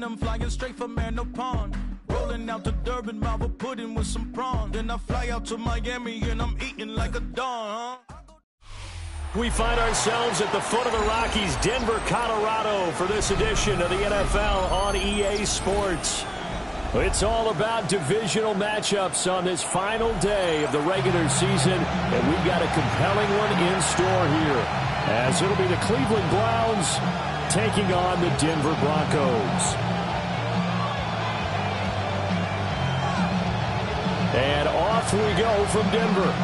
I'm flying straight from Pond. Rolling out to Durban, Marvel pudding with some prawns. Then I fly out to Miami and I'm eating like a don, huh? We find ourselves at the foot of the Rockies, Denver, Colorado, for this edition of the NFL on EA Sports. It's all about divisional matchups on this final day of the regular season, and we've got a compelling one in store here, as it'll be the Cleveland Browns taking on the Denver Broncos. And off we go from Denver.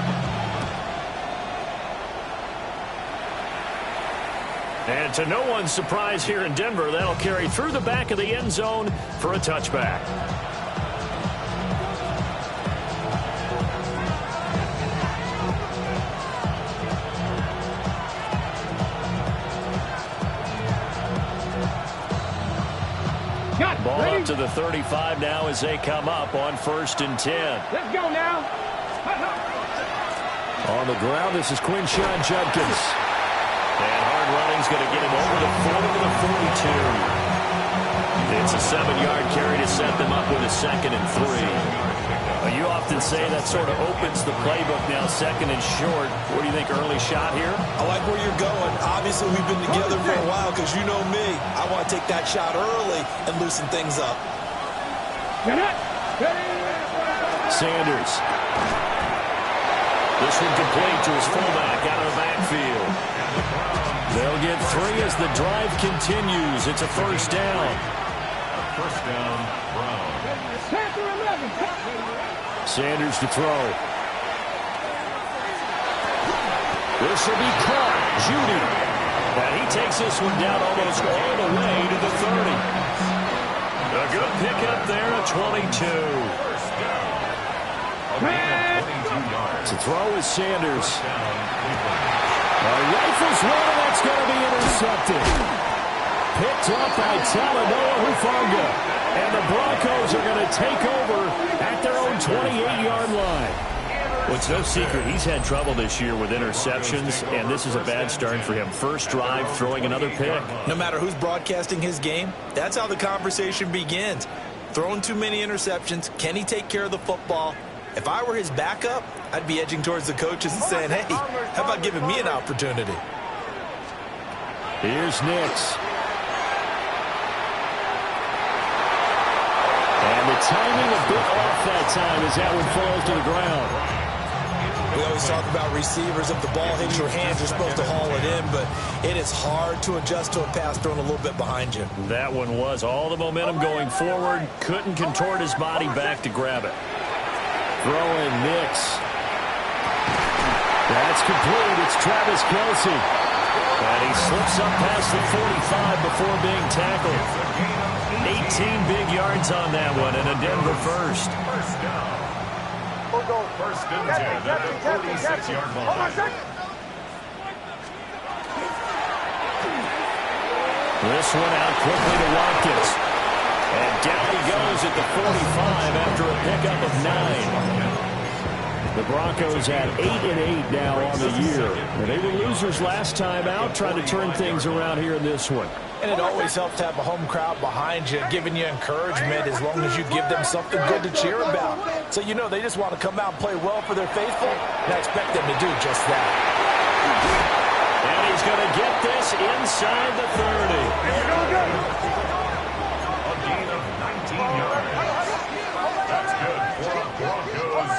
And to no one's surprise here in Denver, that'll carry through the back of the end zone for a touchback. Ball up to the 35 now as they come up on 1st and 10. Let's go now. On the ground, this is Quinshon Judkins. And hard running's going to get him over the 40 to the 42. It's a 7-yard carry to set them up with a 2nd and 3. You often say that sort of opens the playbook now, 2nd and short. What do you think, early shot here? I like where you're going. Obviously, we've been together for a while because you know me. I want to take that shot early and loosen things up. Sanders. This one complete to his fullback out of the backfield. They'll get 3 as the drive continues. It's a 1st down. First down, Brown. Sanders to throw. This will be caught. Judy. And he takes this one down almost all the way to the 30. A good pickup there at 22. First down. To throw is Sanders. Rifles one, and that's going to be intercepted. Picked up by Talanoa Hufanga. And the Broncos are going to take over at their own 28-yard line. Well, it's no secret he's had trouble this year with interceptions, and this is a bad start for him. First drive, throwing another pick. No matter who's broadcasting his game, that's how the conversation begins. Throwing too many interceptions, can he take care of the football? If I were his backup, I'd be edging towards the coaches and saying, hey, how about giving me an opportunity? Here's Nix. And the timing a bit off that time as that one falls to the ground. We always talk about receivers. If the ball hits your hands, you're supposed to haul it in, but it is hard to adjust to a pass thrown a little bit behind you. That one was all the momentum going forward. Couldn't contort his body back to grab it. Throwing Nix. That's complete. It's Travis Kelce. And he slips up past the 45 before being tackled. 18 big yards on that one, and a Denver first. First down. First and 10 at the 46-yard line. This one out quickly to Watkins. And down he goes at the 45 after a pickup of 9. The Broncos at 8-8 now on the year. And they were losers last time out, trying to turn things around here in this one. And it always helps to have a home crowd behind you, giving you encouragement as long as you give them something good to cheer about. So you know they just want to come out and play well for their faithful, and I expect them to do just that. And he's going to get this inside the 30. A gain of 19 yards. That's good for the Broncos.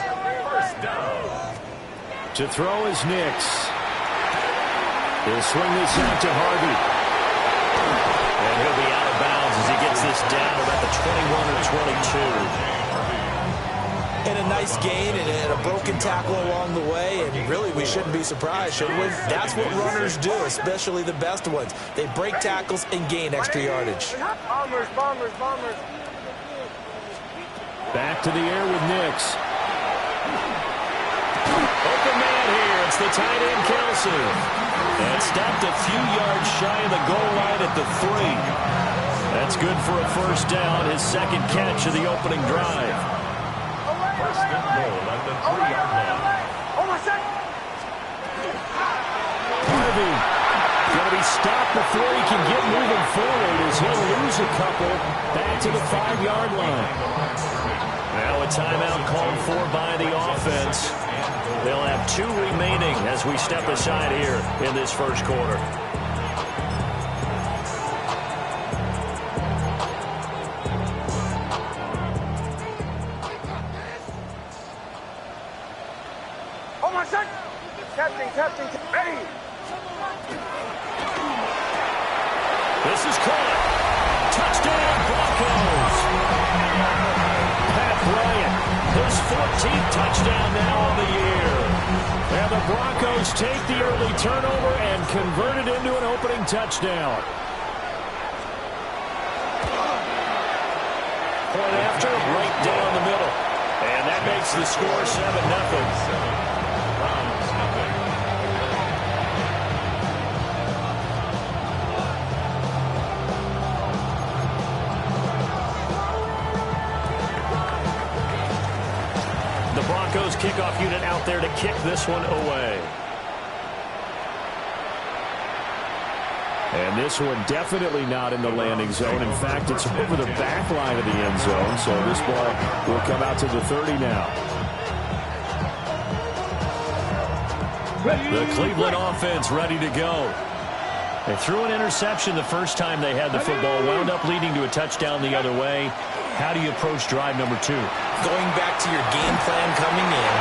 First down. To throw is Nix. He'll swing this out to Harvey. And he'll be out of bounds as he gets this down about the 21 or 22. And a nice gain and a broken tackle along the way, and really we shouldn't be surprised, should we? That's what runners do, especially the best ones. They break tackles and gain extra yardage. Bombers. Back to the air with Nix. Open man here. It's the tight end, Kelce. And stopped a few yards shy of the goal line at the 3. That's good for a first down, his second catch of the opening drive. First and goal at the 3-yard line. Harvey going to be He stopped before he can get moving forward as he'll lose a couple back to the 5-yard line. Now a timeout called for by the offense. They'll have 2 remaining as we step aside here in this first quarter. Oh my son! Captain, ready! This is caught. Touchdown, Broncos. Pat Bryant, his 14th touchdown now on the year. And the Broncos take the early turnover and convert it into an opening touchdown. Point after, right down the middle. And that makes the score 7-0. The Broncos kickoff unit out there to kick this one away. And this one definitely not in the landing zone. In fact, it's over the back line of the end zone, so this ball will come out to the 30 now. The Cleveland offense ready to go. They threw an interception the first time they had the football, wound up leading to a touchdown the other way. How do you approach drive number 2? Going back to your game plan coming in,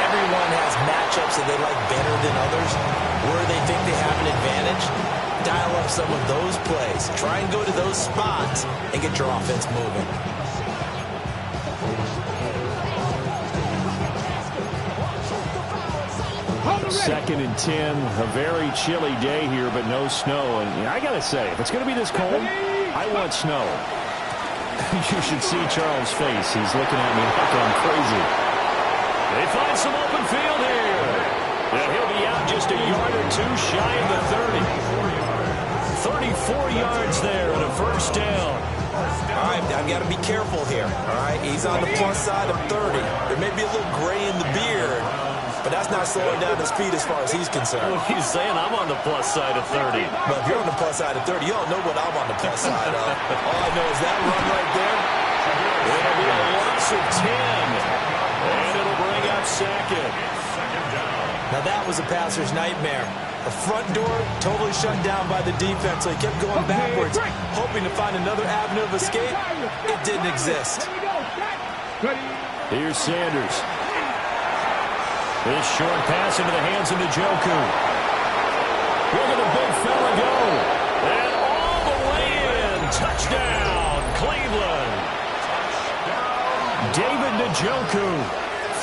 everyone has matchups that they like better than others. Where they think they have an advantage, dial up some of those plays. Try and go to those spots and get your offense moving. Second and 10, a very chilly day here, but no snow. And I got to say, if it's going to be this cold, I want snow. You should see Charles' face. He's looking at me like I'm crazy. They find some open field here. And he'll be out just a yard or 2 shy of the 30. 34 yards there and a first down. All right, I've got to be careful here. All right, he's on the plus side of 30. There may be a little gray in the beard, but that's not slowing down the speed as far as he's concerned. Well, he's saying I'm on the plus side of 30. But if you're on the plus side of 30, you don't know what I'm on the plus side of. All I know is that run right there. It'll be a loss of 10. And it'll bring up second. Now that was a passer's nightmare. The front door totally shut down by the defense, so he kept going backwards, hoping to find another avenue of escape. It didn't exist. Here's Sanders. This short pass into the hands of Njoku. Look at the big fella go. And all the way in. Touchdown, Cleveland. David Njoku,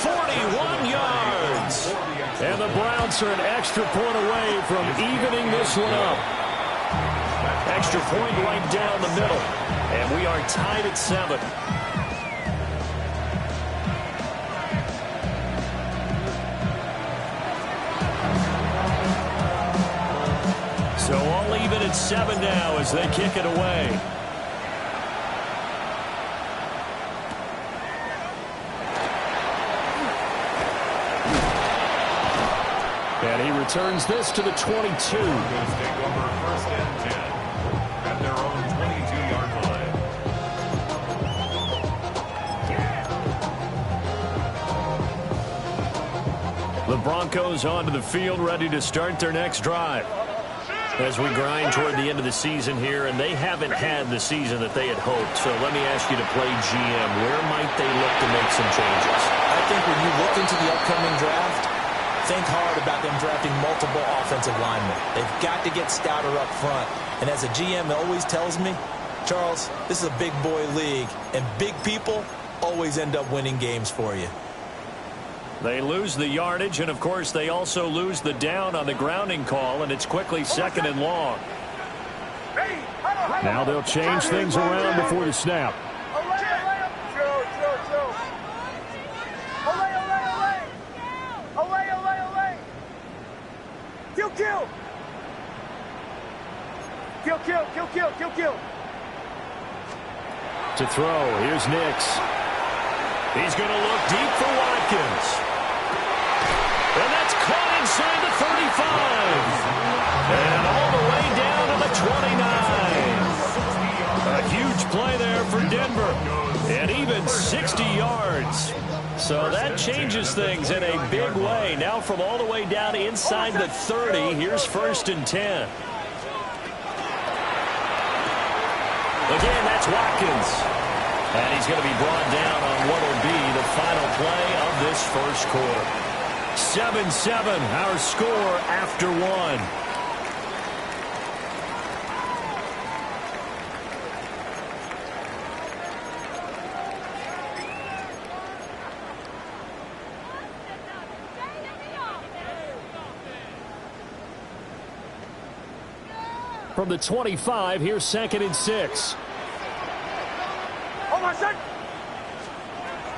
41 yards. And the Browns are an extra point away from evening this one up. Extra point right down the middle. And we are tied at 7. So all even at 7 now as they kick it away. And he returns this to the 22. Take over first and 10 at their own 22-yard line. The Broncos onto the field, ready to start their next drive. As we grind toward the end of the season here, and they haven't had the season that they had hoped. So let me ask you to play GM. Where might they look to make some changes? I think when you look into the upcoming draft, think hard about them drafting multiple offensive linemen. They've got to get stouter up front. And as a GM always tells me, Charles, this is a big boy league, and big people always end up winning games for you. They lose the yardage, and of course they also lose the down on the grounding call, and it's quickly second and long. Now they'll change things around before the snap. Kill. To throw, here's Nix. He's going to look deep for Watkins. And that's caught inside the 35. And all the way Denver. And even 60 yards. So that changes things in a big way. Now from all the way down inside the 30, here's 1st and 10. Again, that's Watkins. And he's going to be brought down on what will be the final play of this first quarter. 7-7, our score after one. From the 25, here's 2nd and 6.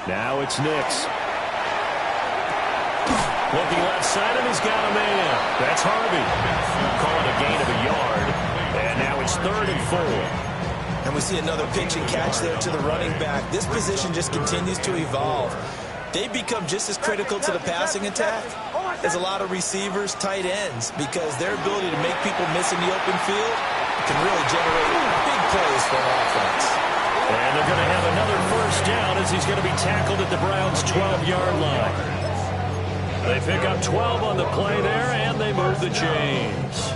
Now it's Nix. Looking left side, and he's got a man. That's Harvey. Call it a gain of a yard. And now it's 3rd and 4. And we see another pitch and catch there to the running back. This position just continues to evolve. They become just as critical to the passing attack as a lot of receivers, tight ends, because their ability to make people miss in the open field can really generate big plays for an offense. And they're going to have another 1st down as he's going to be tackled at the Browns' 12-yard line. They pick up 12 on the play there, and they move the chains.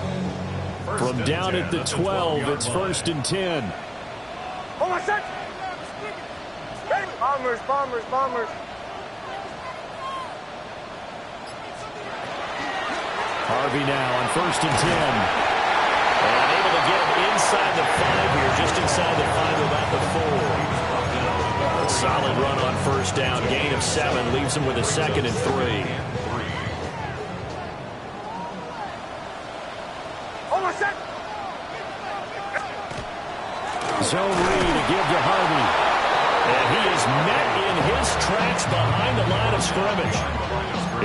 From down at the 12, it's 1st and 10. Bombers, bombers, bombers. Harvey now on 1st and 10. And able to get him inside the 5 here, just inside the 5, about the 4. A solid run on 1st down, gain of 7, leaves him with a 2nd and 3. Zone read to give to Harvey. And he is met in his tracks behind the line of scrimmage.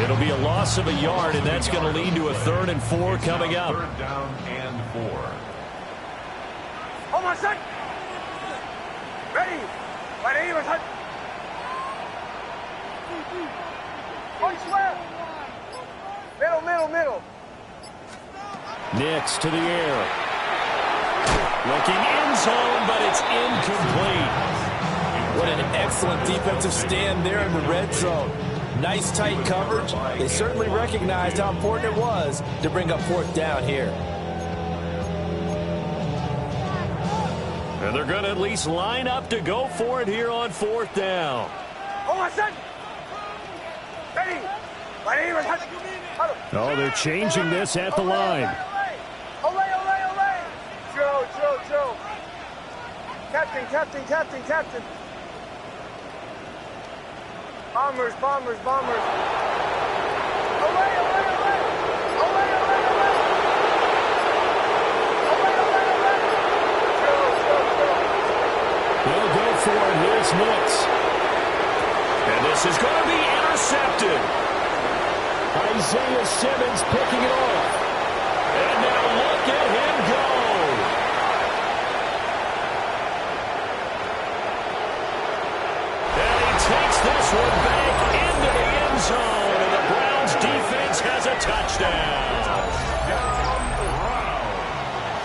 It'll be a loss of a yard, and that's going to lead to a 3rd and 4 coming up. 3rd down and 4. Ready. Middle. Nix to the air. Looking end zone, but it's incomplete. What an excellent defensive stand there in the red zone. Nice tight coverage. They certainly recognized how important it was to bring up 4th down here. And they're going to at least line up to go for it here on 4th down. Oh, they're changing this at the line. Joe. Captain. Bombers. They'll go for it. Here's Nix. And this is going to be intercepted. Isaiah Simmons picking it off. And now look at him go. And he takes this one back into the end zone. And the Browns defense has a touchdown.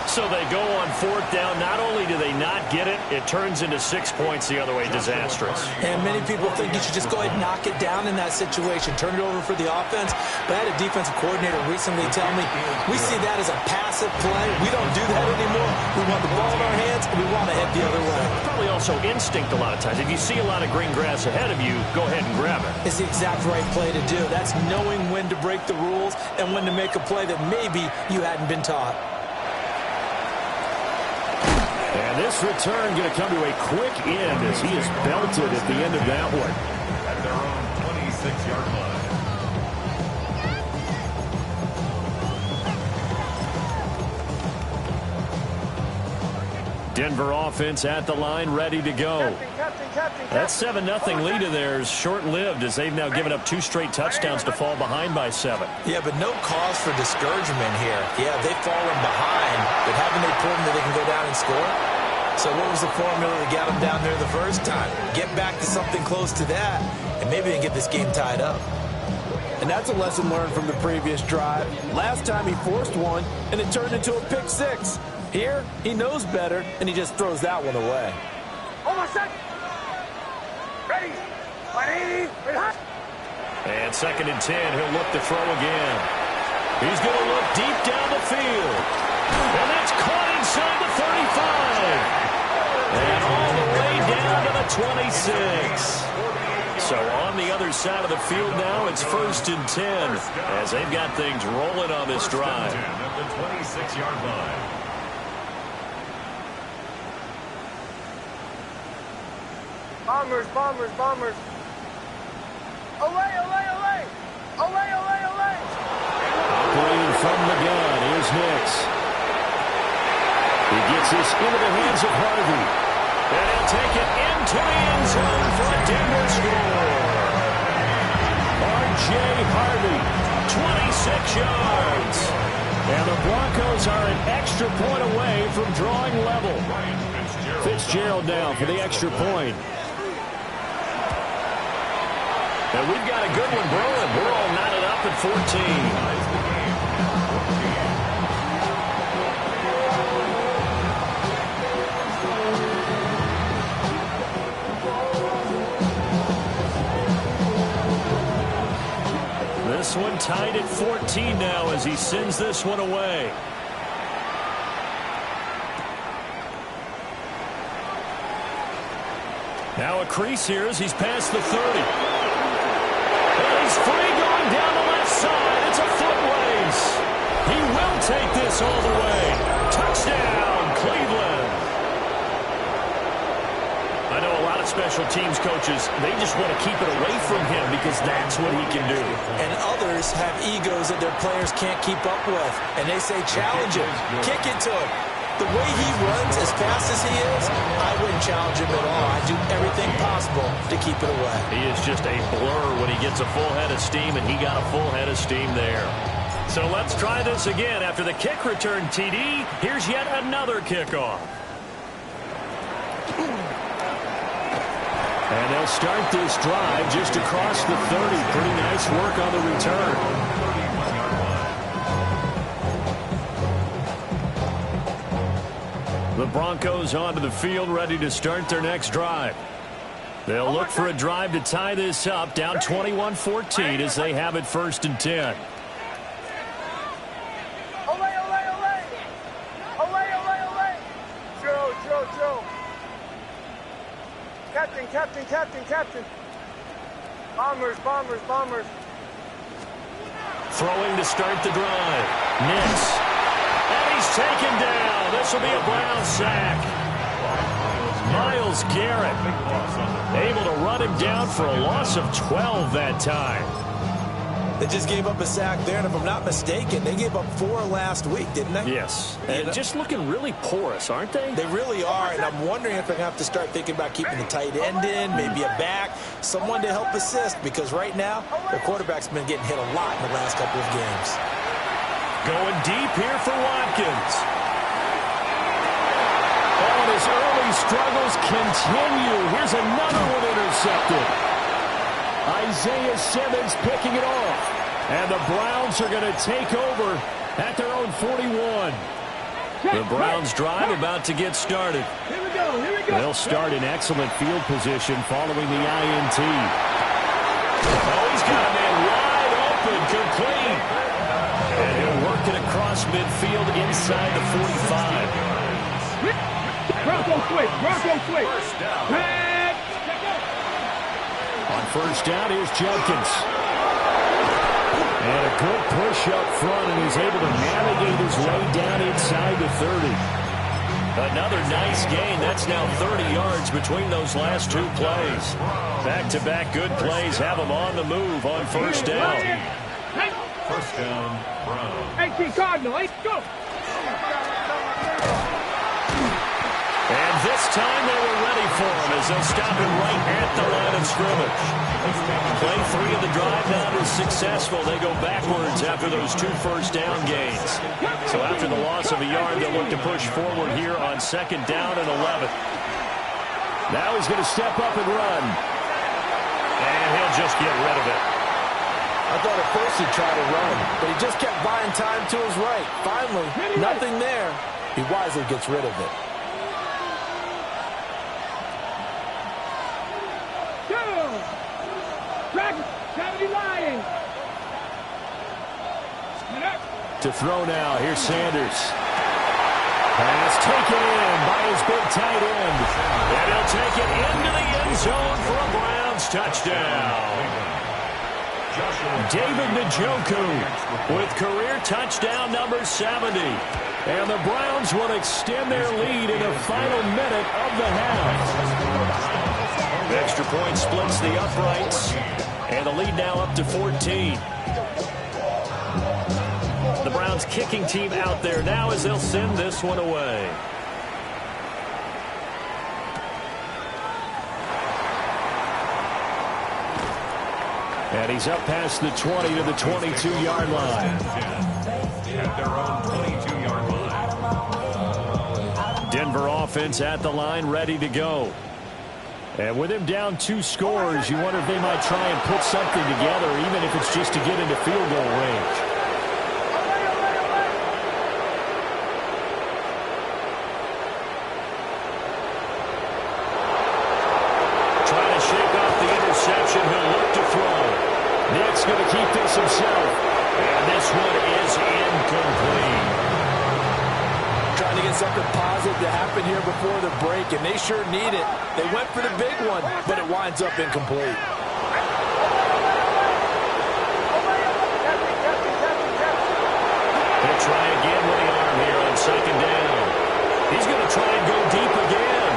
So they go on 4th down. Not only do they not get it, it turns into 6 points the other way. Disastrous. And many people think you should just go ahead and knock it down in that situation. Turn it over for the offense. But I had a defensive coordinator recently tell me, we see that as a passive play. We don't do that anymore. We want the ball in our hands, and we want to head the other way. Probably also instinct a lot of times. If you see a lot of green grass ahead of you, go ahead and grab it. It's the exact right play to do. That's knowing when to break the rules and when to make a play that maybe you hadn't been taught. And this return going to come to a quick end as he is belted at the end of that one. At their own 26-yard line. Denver offense at the line, ready to go. That 7-0 lead of theirs short-lived as they've now given up 2 straight touchdowns to fall behind by 7. Yeah, but no cause for discouragement here. Yeah, they've fallen behind, but haven't they proven that they can go down and score? So what was the formula that got them down there the first time? Get back to something close to that, and maybe they can get this game tied up. And that's a lesson learned from the previous drive. Last time he forced one, and it turned into a pick 6. Here, he knows better, and he just throws that one away. Hold on a second. Ready. 180. And 2nd and 10, he'll look to throw again. He's going to look deep down the field. And that's caught inside the 35. And all the way down to the 26. So on the other side of the field now, it's 1st and 10 as they've got things rolling on this drive. At the 26-yard line. Bombers, bombers, bombers. Away, away, away. Away, away, away. Operating from the gun, here's Nix. He gets this into the hands of Harvey. And he'll take it into the end zone for a Denver score. R.J. Harvey, 26 yards. And the Broncos are an extra point away from drawing level. Fitzgerald now for the extra point. And we've got a good one brewing. We're all knotted up at 14. This one tied at 14 now as he sends this one away. Now a crease here as he's past the 30. And he's free going down the left side. It's a foot race. He will take this all the way. Touchdown, Cleveland. I know a lot of special teams coaches, they just want to keep it away from him because that's what he can do. And others have egos that their players can't keep up with. And they say, challenge him, kick it to him. The way he runs as fast as he is, I wouldn't challenge him at all. I'd do everything possible to keep it away. He is just a blur when he gets a full head of steam, and he got a full head of steam there. So let's try this again. After the kick return TD, here's yet another kickoff. And they'll start this drive just across the 30. Pretty nice work on the return. The Broncos onto the field ready to start their next drive. They'll look for a drive to tie this up, down 21-14 as they have it 1st and 10. Away, away, away. Away, away, away. Joe, Joe, Joe. Captain, captain, captain, captain. Bombers, bombers, bombers. Throwing to start the drive. Nix. And he's taken down. This will be a Brown sack. Myles Garrett able to run him down for a loss of 12 that time. They just gave up a sack there, and if I'm not mistaken, they gave up 4 last week, didn't they? Yes. And just looking really porous, aren't they? They really are, and I'm wondering if they're going to have to start thinking about keeping the tight end in, maybe a back, someone to help assist, because right now, their quarterback's been getting hit a lot in the last couple of games. Going deep here for Watkins. And his early struggles continue. Here's another one intercepted. Isaiah Simmons picking it off. And the Browns are going to take over at their own 41. The Browns drive about to get started. Here we go, here we go. They'll start in excellent field position following the INT. Oh, he's got a man wide open, complete. And he'll work it across midfield inside the 45. Bronco switch, Bronco switch. On 1st down, here's Jenkins. And a good push up front, and he's able to navigate his way down inside the 30. Another nice gain. That's now 30 yards between those last 2 plays. Back-to-back good plays have him on the move on 1st down. 1st down, Brown. 18 Cardinal, let's go. And this time they were ready for him as they'll stop him right at the line of scrimmage. Play 3 of the drive not as successful. They go backwards after those 2 1st down gains. So after the loss of a yard, they'll look to push forward here on 2nd down and 11. Now he's going to step up and run. And he'll just get rid of it. I thought at first he'd try to run, but he just kept buying time to his right. Finally, nothing there. He wisely gets rid of it. To throw now, here's Sanders. Pass taken in by his big tight end. And he'll take it into the end zone for a Browns touchdown. David Njoku with career touchdown number 70. And the Browns will extend their lead in the final minute of the half. Extra point splits the uprights. And the lead now up to 14. The Browns kicking team out there now as they'll send this one away. And he's up past the 20 to the 22-yard line. At their own 22-yard line. Denver offense at the line, ready to go. And with him down 2 scores, you wonder if they might try and put something together, even if it's just to get into field goal range. Trying to shake off the interception. He'll look to throw. Nick's going to keep this himself. And this one is incomplete. Trying to get something positive to happen here before the break, and they sure need it. They went for the big one, but it winds up incomplete. He'll try again with the arm here on second down. He's going to try and go deep again.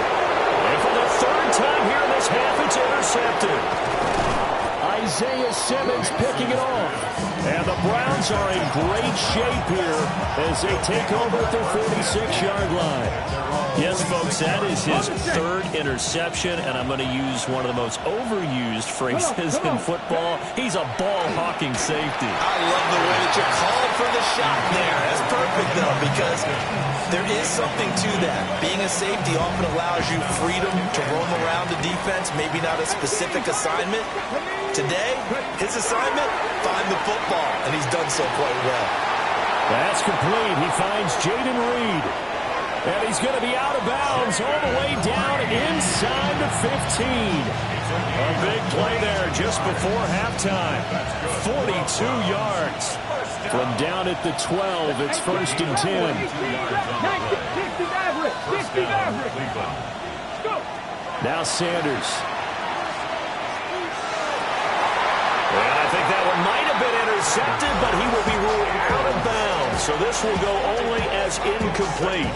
And for the third time here in this half, it's intercepted. Isaiah Simmons picking it off. And the Browns are in great shape here as they take over at their 46-yard line. Yes, folks, that is his third interception, and I'm going to use one of the most overused phrases in football. He's a ball-hawking safety. I love the way that you called for the shot there. That's perfect, though, because there is something to that. Being a safety often allows you freedom to roam around the defense, maybe not a specific assignment. Today, his assignment, find the football, and he's done so quite well. That's complete. He finds Jaden Reed. And he's going to be out of bounds all the way down inside the 15. A big play there just before halftime. 42 yards. From down at the 12, it's 1st and 10. Now Sanders. And I think that one might have been intercepted, but he will be ruled out of bounds. So this will go only as incomplete.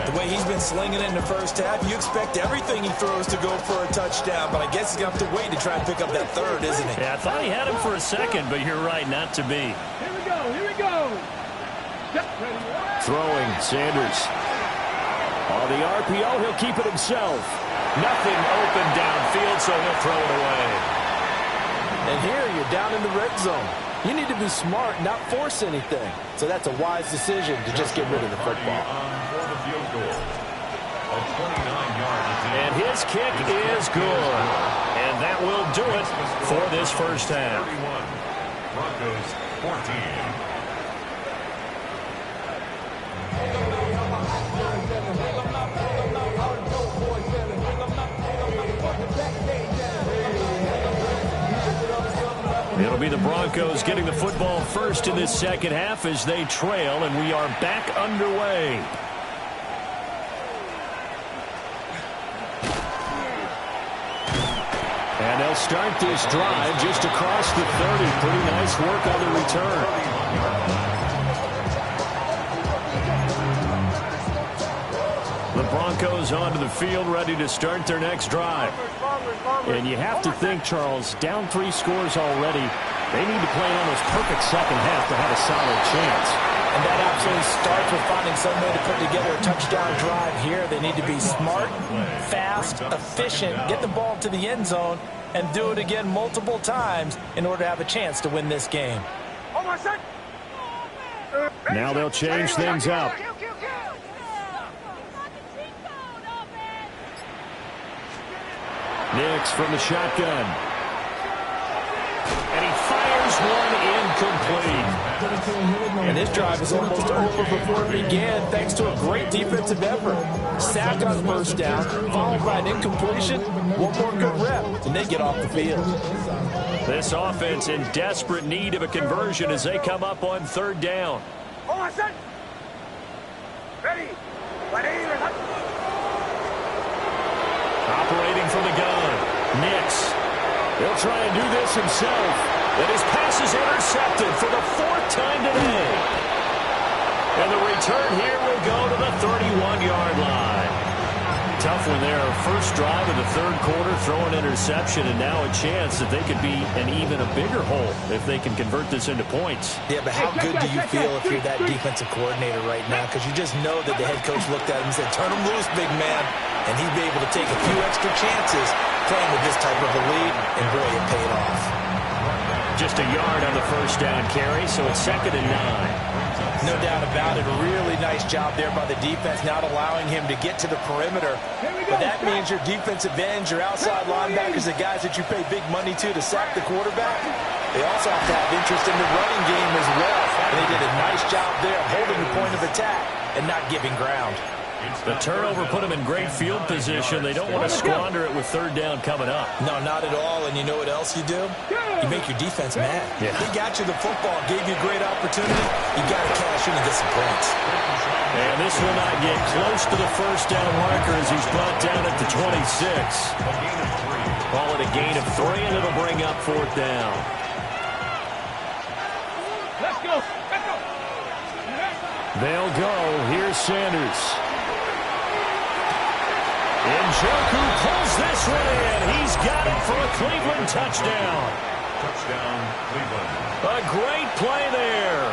The way he's been slinging it in the first half, you expect everything he throws to go for a touchdown, but I guess he's going to have to wait to try and pick up that third, isn't he? Yeah, I thought he had him for a second, but you're right, not to be. Here we go. Throwing, Sanders. On the RPO, he'll keep it himself. Nothing open downfield, so he'll throw it away. And here you're down in the red zone. You need to be smart, not force anything. So that's a wise decision to just get rid of the football. And his kick is good. And that will do it for this first half. Broncos 14. It'll be the Broncos getting the football first in this second half as they trail, and we are back underway. And they'll start this drive just across the 30. Pretty nice work on the return. The Broncos onto the field, ready to start their next drive. And you have to think, Charles, down 3 scores already. They need to play an almost perfect second half to have a solid chance. And that absolutely starts with finding some way to put together a touchdown drive here. They need to be smart, fast, efficient, get the ball to the end zone, and do it again multiple times in order to have a chance to win this game. Now they'll change things up. Nix from the shotgun. And he fires one incomplete. And this drive is almost over before it began thanks to a great defensive effort. Sack on first down, followed by an incompletion, one more good rep, and they get off the field. This offense in desperate need of a conversion as they come up on third down. Ready. Operating from the gun. Nix. He'll try and do this himself. And his pass is intercepted for the 4th time today. And the return here will go to the 31-yard line. Tough one there. First drive of the third quarter, throw an interception, and now a chance that they could be an even a bigger hole if they can convert this into points. Yeah, but how good do you feel if you're that defensive coordinator right now? Because you just know that the head coach looked at him and said, turn him loose, big man. And he'd be able to take a few extra chances playing with this type of a lead, and boy, it paid off. Just a yard on the first down carry, so it's 2nd and 9. No doubt about it. A really nice job there by the defense, not allowing him to get to the perimeter. But that means your defensive ends, your outside linebackers, the guys that you pay big money to sack the quarterback, they also have to have interest in the running game as well. And they did a nice job there of holding the point of attack and not giving ground. The turnover put them in great field position. They don't want to squander it with third down coming up. No, not at all. And you know what else you do? You make your defense mad. Yeah. They got you the football, gave you a great opportunity. You got to cash in and get some points. And this will not get close to the first down marker as he's brought down at the 26. Call it a gain of 3, and it'll bring up 4th down. Let's go. They'll go. Here's Sanders. Njoku pulls this one in. He's got it for a Cleveland touchdown. Touchdown, Cleveland. A great play there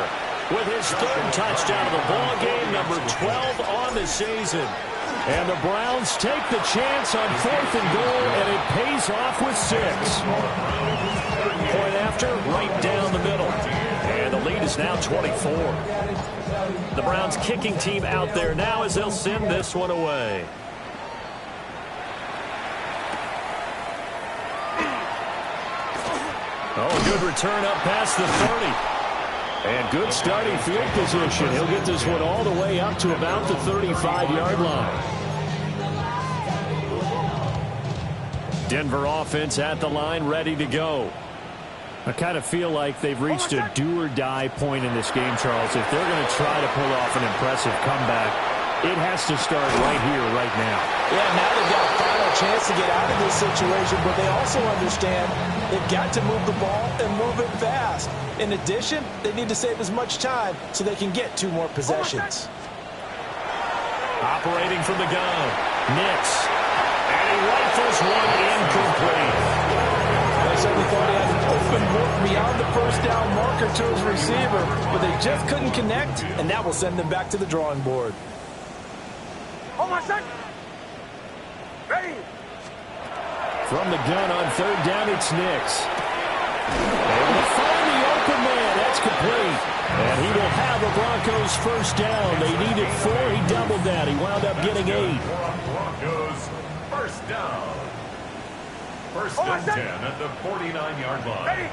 with his 3rd touchdown of the ball game, number 12 on the season. And the Browns take the chance on 4th and goal, and it pays off with 6. Point after, right down the middle. And the lead is now 24. The Browns kicking team out there now as they'll send this one away. Oh, a good return up past the 30. And good starting field position. He'll get this one all the way up to about the 35-yard line. Denver offense at the line, ready to go. I kind of feel like they've reached a do-or-die point in this game, Charles. If they're going to try to pull off an impressive comeback, it has to start right here, right now. Yeah, now they've got a final chance to get out of this situation, but they also understand they've got to move the ball and move it fast. In addition, they need to save as much time so they can get 2 more possessions. Operating from the gun, Nix. And he rifles one incomplete. They certainly thought he had an open look beyond the first down marker to his receiver, but they just couldn't connect, and that will send them back to the drawing board. Hold on, son. Ready. From the gun on 3rd down, it's Nix. Able to find the open man. That's complete. And he will have the Broncos first down. They needed 4. He doubled that. He wound up getting 8. Broncos first down. First and 10 at the 49-yard line. Ready.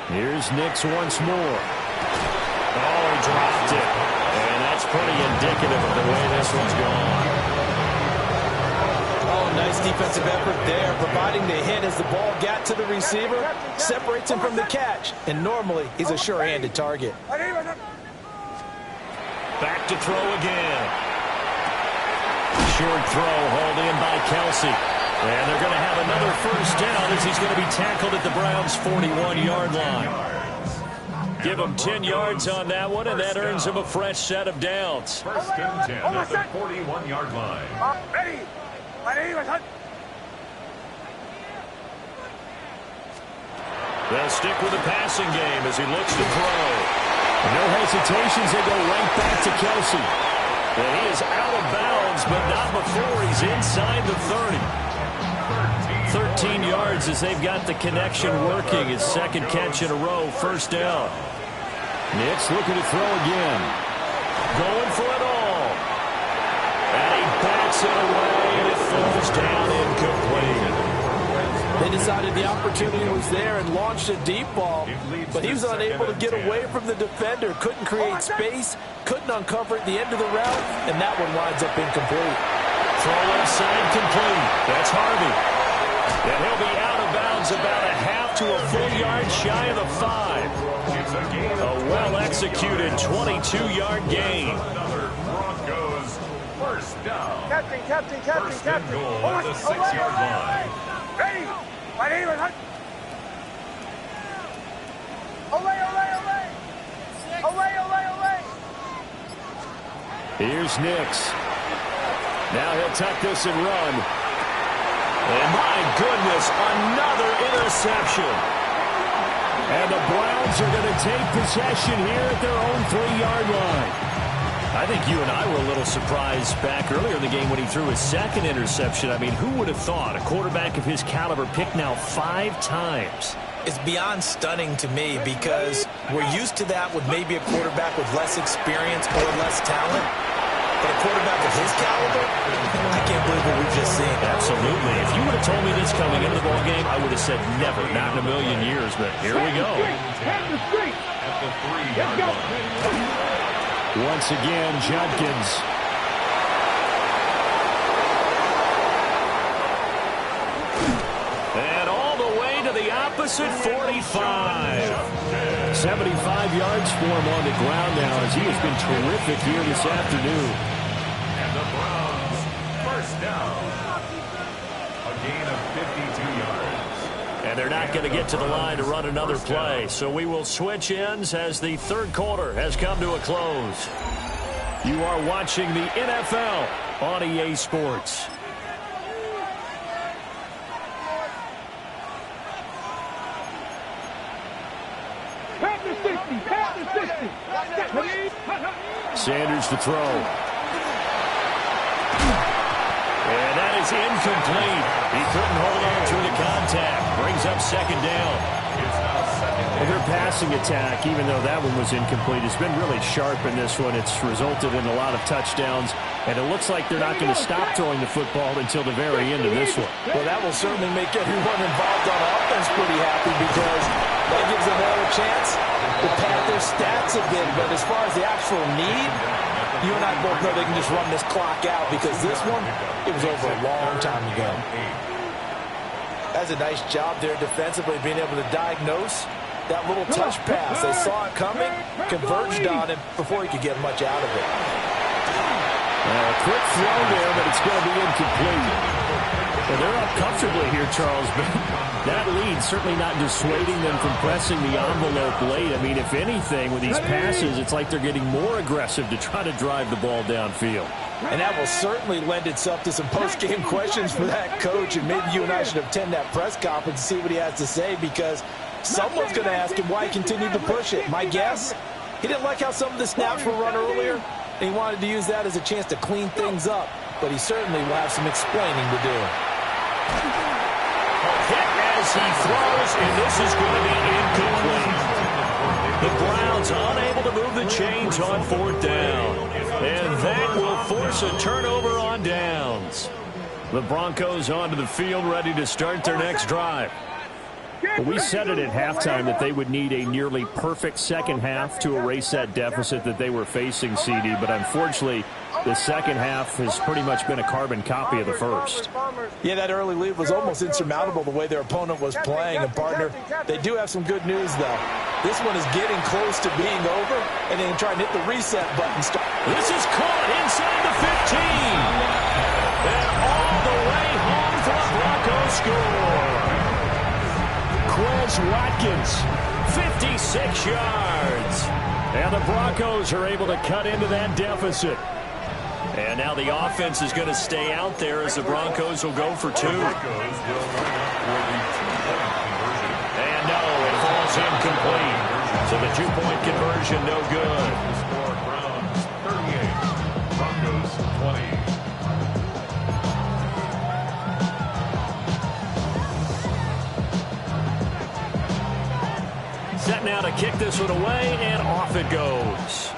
Here's Nix once more. Oh, he dropped it. And that's pretty indicative of the way this one's gone. Oh, nice defensive effort there, providing the hit as the ball got to the receiver, separates him from the catch, and normally he's a sure-handed target. Back to throw again. Short throw hauled in by Kelsey. And they're going to have another first down as he's going to be tackled at the Browns' 41-yard line. Give him 10 yards on that one, and that earns him a fresh set of downs. First and 10 at the 41-yard line. Ready. They'll stick with the passing game as he looks to throw. No hesitations, they go right back to Kelsey. And he is out of bounds, but not before he's inside the 30. 13 yards as they've got the connection working. His 2nd catch in a row, first down. Nix looking to throw again. Going for it all. And he backs it away, and it falls down incomplete. They decided the opportunity was there and launched a deep ball, but he was unable to get away from the defender, couldn't create space, couldn't uncover at the end of the route, and that one winds up incomplete. Throw inside complete. That's Harvey. And he'll be out of bounds Browns about a half to a full yard shy of the 5. A well-executed 22-yard gain. Another Broncos first down. Captain. First and goal at the 6-yard line. Ready? My name is Hunt. Olay. Here's Nix. Now he'll tuck this and run. And my goodness, another interception. And the Browns are going to take possession here at their own 3-yard line. I think you and I were a little surprised back earlier in the game when he threw his second interception. I mean, who would have thought a quarterback of his caliber picked now 5 times? It's beyond stunning to me because we're used to that with maybe a quarterback with less experience or less talent. But a quarterback of his caliber, I can't believe what we've just seen. Absolutely. If you would have told me this coming into the ballgame, I would have said never, not in a million years. But here we go. At the 3-yard line. Once again, Judkins. And all the way to the opposite 45. 75 yards for him on the ground now as he has been terrific here this afternoon. And the Browns first down. A gain of 52 yards. And they're not going to get to the line to run another play. So we will switch ends as the third quarter has come to a close. You are watching the NFL on EA Sports. Sanders to throw. And that is incomplete. He couldn't hold on through the contact. Brings up second down. And their passing attack, even though that one was incomplete, has been really sharp in this one. It's resulted in a lot of touchdowns. And it looks like they're not going to stop throwing the football until the very end of this one. Well, that will certainly make everyone involved on offense pretty happy because that gives them all a chance to pad their stats a bit. But as far as the actual need, you and I both know they can just run this clock out because this one, it was over a long time ago. That's a nice job there defensively, being able to diagnose that little touch pass. They saw it coming, converged on it before he could get much out of it. A quick throw there, but it's going to be incomplete. Well, they're up comfortably here, Charles, but that lead certainly not dissuading them from pressing the envelope late. I mean, if anything, with these passes, it's like they're getting more aggressive to try to drive the ball downfield. And that will certainly lend itself to some post-game questions for that coach, and maybe you and I should attend that press conference and see what he has to say because someone's going to ask him why he continued to push it. My guess, he didn't like how some of the snaps were run earlier, and he wanted to use that as a chance to clean things up, but he certainly will have some explaining to do. Hit as he throws, and this is going to be incomplete. The Browns unable to move the chains on 4th down, and that will force a turnover on downs. The Broncos onto the field ready to start their next drive. Well, we said it at halftime that they would need a nearly perfect second half to erase that deficit that they were facing, CD, but unfortunately, the second half has pretty much been a carbon copy of the first. Yeah, that early lead was almost insurmountable the way their opponent was playing. And, partner, they do have some good news, though. This one is getting close to being over, and they can try and hit the reset button. This is caught inside the 15. And all the way home for a Broncos score. Quez Watkins, 56 yards. And the Broncos are able to cut into that deficit. And now the offense is going to stay out there as the Broncos will go for 2. And no, it falls incomplete. So the 2-point conversion, no good. Score Browns 38, Broncos 20. Set now to kick this one away, and off it goes.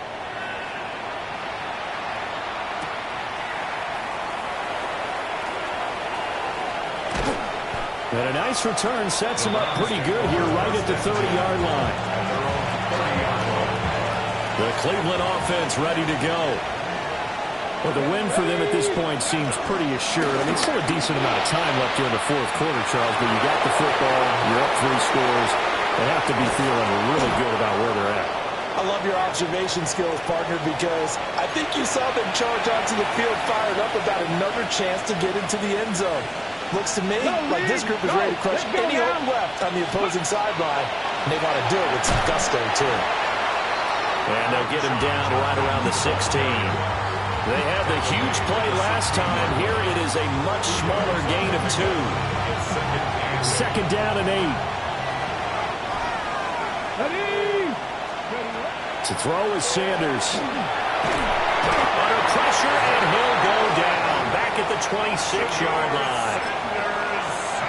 And a nice return sets him up pretty good here right at the 30-yard line. The Cleveland offense ready to go. Well, the win for them at this point seems pretty assured. I mean, still a decent amount of time left here in the fourth quarter, Charles, but you got the football, you're up 3 scores. They have to be feeling really good about where they're at. I love your observation skills, partner, because I think you saw them charge onto the field fired up about another chance to get into the end zone. Looks to me like this group is ready to crush any hope left on the opposing sideline, and they want to do it with some gusto, too. And they'll get him down right around the 16. They had the huge play last time. Here it is a much smaller gain of 2. Second down and 8. To throw is Sanders. Under pressure, and he'll go down. Back at the 26-yard line.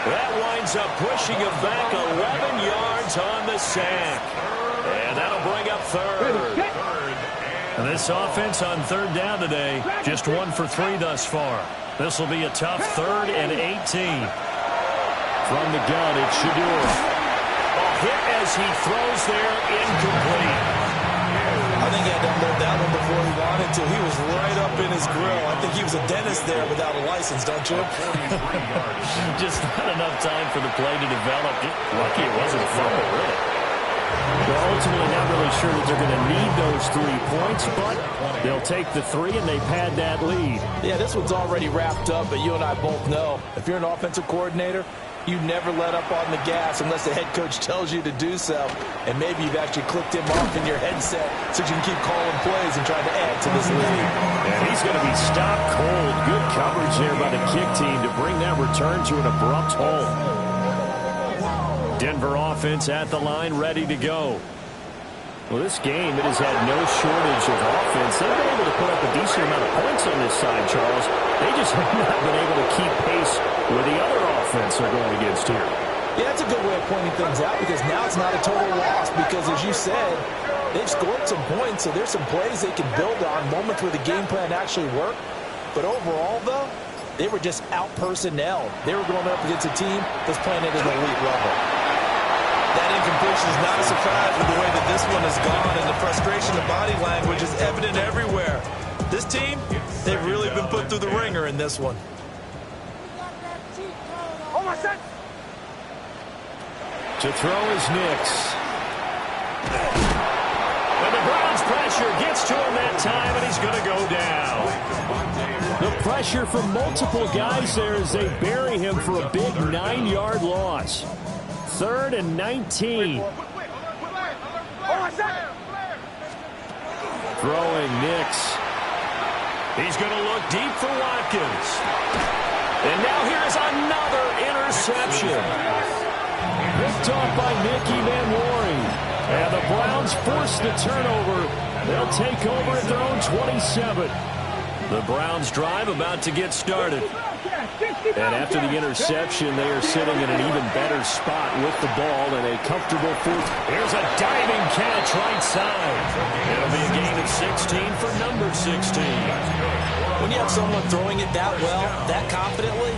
That winds up pushing him back 11 yards on the sack. And that'll bring up 3rd. And this offense on 3rd down today, just 1 for 3 thus far. This will be a tough 3rd and 18. From the gun, it's Shedeur. A hit as he throws there, incomplete. I think he had to unload that one before he wanted to. He was right up in his grill. I think he was a dentist there without a license, don't you? Just not enough time for the play to develop. Lucky it wasn't a fumble, really. Well, ultimately not really sure that they're going to need those 3 points, but they'll take the 3 and they pad that lead. Yeah, this one's already wrapped up, but you and I both know if you're an offensive coordinator, you never let up on the gas unless the head coach tells you to do so. And maybe you've actually clicked him off in your headset so you can keep calling plays and trying to add to this lead. And he's going to be stopped cold. Good coverage there by the kick team to bring that return to an abrupt halt. Denver offense at the line, ready to go. Well, this game, it has had no shortage of offense. They've been able to put up a decent amount of points on this side, Charles. They just have not been able to keep pace with the other offense they're going against here. Yeah, that's a good way of pointing things out because now it's not a total loss because, as you said, they've scored some points, so there's some plays they can build on, moments where the game plan actually worked. But overall, though, they were just out-personnel. They were going up against a team that's playing at an elite level. That incompletion is not a surprise with the way that this one has gone, and the frustration, the body language is evident everywhere. This team, they've really been put through the ringer in this one. To throw is Nix. And the Browns pressure gets to him that time, and he's going to go down. The pressure from multiple guys there as they bury him for a big 9-yard loss. 3rd and 19. Throwing Nix. He's going to look deep for Watkins. And now here's another interception. Picked off by Nicky Van Warren. And the Browns force the turnover. They'll take over at their own 27. The Browns drive about to get started. And after the interception, they are sitting in an even better spot with the ball in a comfortable 4th. Here's a diving catch right side. It'll be a gain of 16 for number 16. When you have someone throwing it that well, that confidently,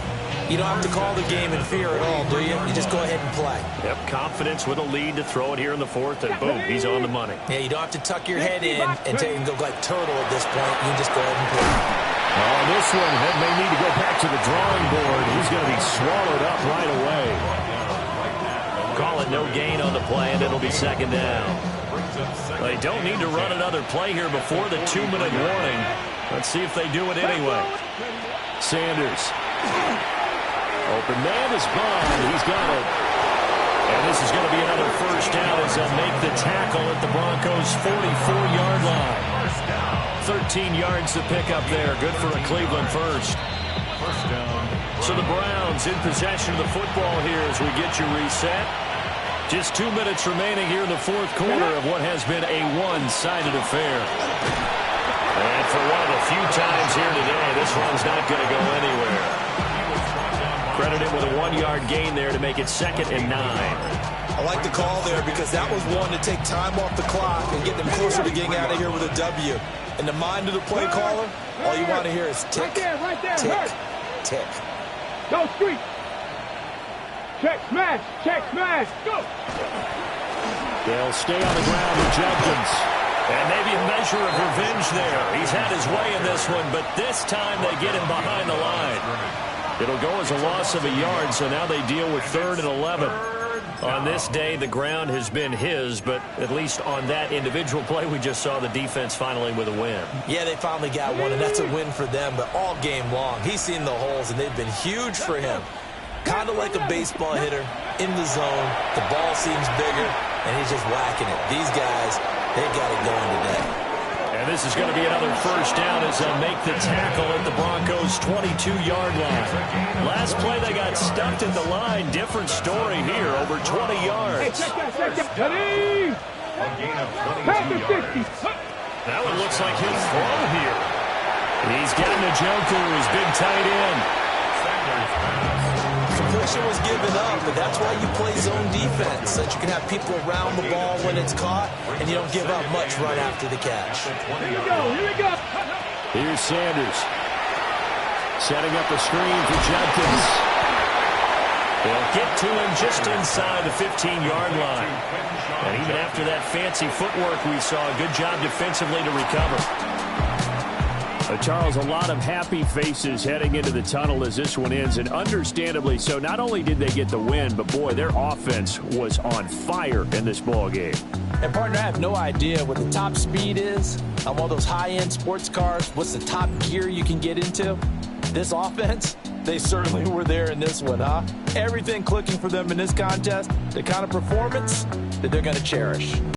you don't have to call the game in fear at all, do you? You just go ahead and play. Yep, confidence with a lead to throw it here in the 4th, and boom, he's on the money. Yeah, you don't have to tuck your head in and take and go like turtle at this point. You just go ahead and play. Oh, this one, that may need to go back to the drawing board. He's going to be swallowed up right away. Call it no gain on the play, and it'll be 2nd down. They don't need to run another play here before the 2-minute warning. Let's see if they do it anyway. Sanders. Open man is Bond. He's got it. And this is going to be another 1st down as they'll make the tackle at the Broncos' 44-yard line. 13 yards to pick up there. Good for a Cleveland first. So the Browns in possession of the football here as we get you reset. Just 2 minutes remaining here in the 4th quarter of what has been a one-sided affair. And for one of the few times here today, this one's not going to go anywhere. Credited with a 1-yard gain there to make it 2nd and 9. I like the call there because that was one to take time off the clock and get them closer to getting out of here with a W. In the mind of the play caller, all you want to hear is tick, tick, tick. Go street. Check smash, go. They'll stay on the ground with Jenkins. And maybe a measure of revenge there. He's had his way in this one, but this time they get him behind the line. It'll go as a loss of a yard, so now they deal with 3rd and 11. On this day, the ground has been his, but at least on that individual play, we just saw the defense finally with a win. Yeah, they finally got one, and that's a win for them, but all game long, he's seen the holes, and they've been huge for him. Kind of like a baseball hitter, in the zone, the ball seems bigger, and he's just whacking it. These guys, they got it going today. And this is going to be another first down as they'll make the tackle at the Broncos' 22-yard line. Last play, they got stuffed at the line. Different story here, over 20 yards. Ready? A gain of 22 yards. That one looks like he'll throw here. He's getting to Joku, his big tight end. Sanders pass. Pressure was given up, but that's why you play zone defense, so that you can have people around the ball when it's caught, and you don't give up much right after the catch. Here we go. Here's Sanders. Setting up a screen for Jenkins. They'll get to him just inside the 15-yard line. And even after that fancy footwork we saw, a good job defensively to recover. Charles, a lot of happy faces heading into the tunnel as this one ends, and understandably so. Not only did they get the win, but boy, their offense was on fire in this ball game. And partner, I have no idea what the top speed is on one of those high-end sports cars. What's the top gear you can get into? This offense, they certainly were there in this one, huh? Everything clicking for them in this contest, the kind of performance that they're going to cherish.